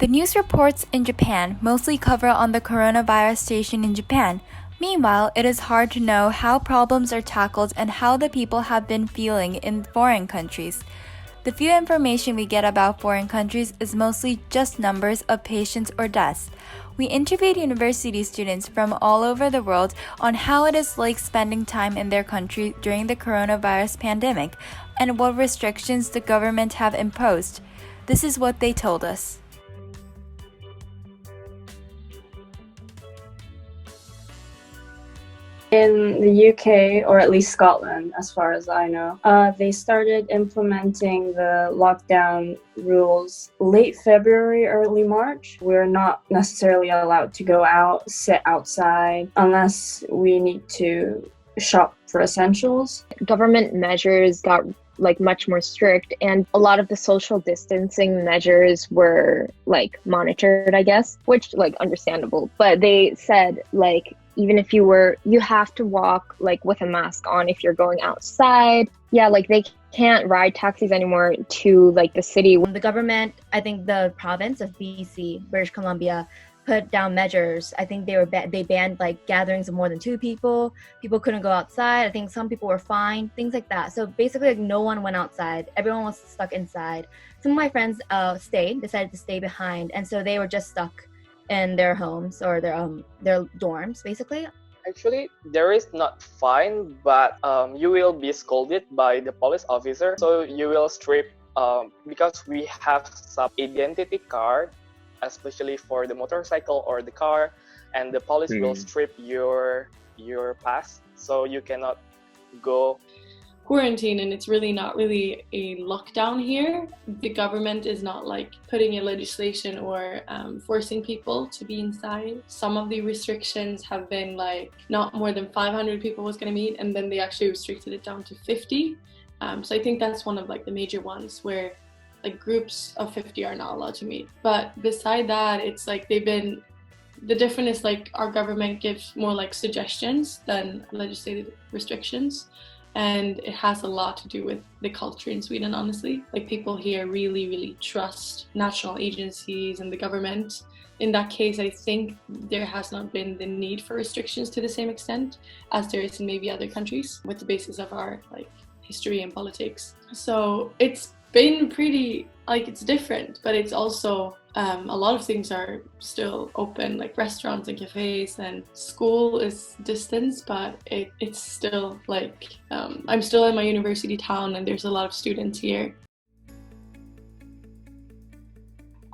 The news reports in Japan mostly cover on the coronavirus situation in Japan. Meanwhile, it is hard to know how problems are tackled and how the people have been feeling in foreign countries. The few information we get about foreign countries is mostly just numbers of patients or deaths. We interviewed university students from all over the world on how it is like spending time in their country during the coronavirus pandemic and what restrictions the government have imposed. This is what they told us. In the UK, or at least Scotland, as far as I know, they started implementing the lockdown rules late February, early March. We're not necessarily allowed to go out, sit outside, unless we need to shop for essentials. Government measures got much more strict, and a lot of the social distancing measures were monitored, I guess, which understandable. But they said even if you have to walk with a mask on if you're going outside. Yeah, they can't ride taxis anymore to the city. The government, I think the province of BC, British Columbia, put down measures. I think they banned gatherings of more than 2 people. People couldn't go outside. I think some people were fined, things like that. So basically no one went outside. Everyone was stuck inside. Some of my friends decided to stay behind, and so they were just stuck in their homes or their dorms, basically. Actually, there is not fine, but you will be scolded by the police officer. So you will strip because we have some identity card, especially for the motorcycle or the car, and the police will strip your pass, so you cannot go. Quarantine, and it's really not really a lockdown here. The government is not putting in legislation or forcing people to be inside. Some of the restrictions have been not more than 500 people was going to meet, and then they actually restricted it down to 50. So I think that's one of the major ones where groups of 50 are not allowed to meet. But beside that, it's the difference is our government gives more suggestions than legislated restrictions. And it has a lot to do with the culture in Sweden, honestly. People here really, really trust national agencies and the government. In that case, I think there has not been the need for restrictions to the same extent as there is in maybe other countries with the basis of our history and politics. So it's been pretty it's different, but it's also a lot of things are still open, restaurants and cafes, and school is distance, but it's still I'm still in my university town, and there's a lot of students here.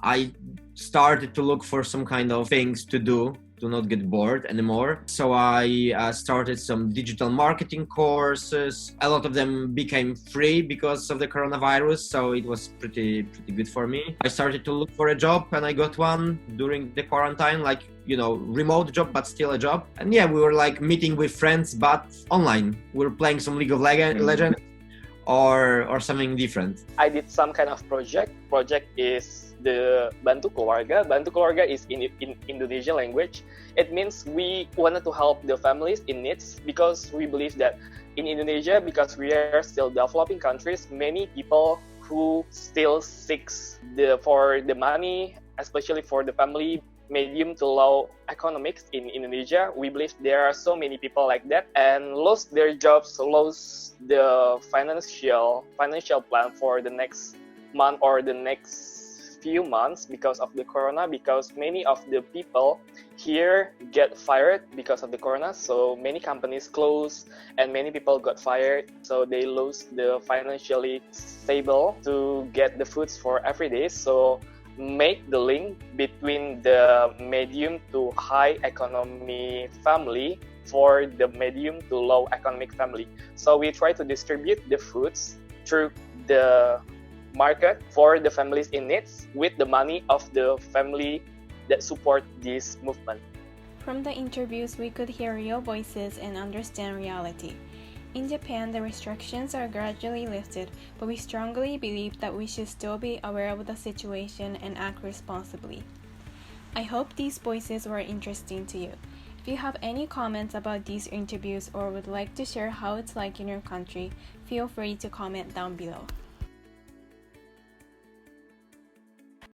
I started to look for some kind of things to do to not get bored anymore. So I started some digital marketing courses. A lot of them became free because of the coronavirus, so it was pretty good for me. I started to look for a job, and I got one during the quarantine, remote job, but still a job. And yeah, we were meeting with friends, but online. We were playing some League of Legends or something different. I did some kind of project. Project is the Bantu Keluarga. Bantu Keluarga is in Indonesian language. It means we wanted to help the families in needs, because we believe that in Indonesia, because we are still developing countries, many people who still seeks for the money, especially for the family medium to low economics in Indonesia. We believe there are so many people like that and lost their jobs, lost the financial plan for the next month or the next few months because of the corona, because many of the people here get fired because of the corona. So many companies closed and many people got fired, so they lose the financially stable to get the foods for every day. So make the link between the medium to high economy family for the medium to low economic family. So we try to distribute the foods through the market for the families in needs with the money of the family that support this movement. From the interviews, we could hear real voices and understand reality. In Japan, the restrictions are gradually lifted, but we strongly believe that we should still be aware of the situation and act responsibly. I hope these voices were interesting to you. If you have any comments about these interviews or would like to share how it's like in your country, feel free to comment down below.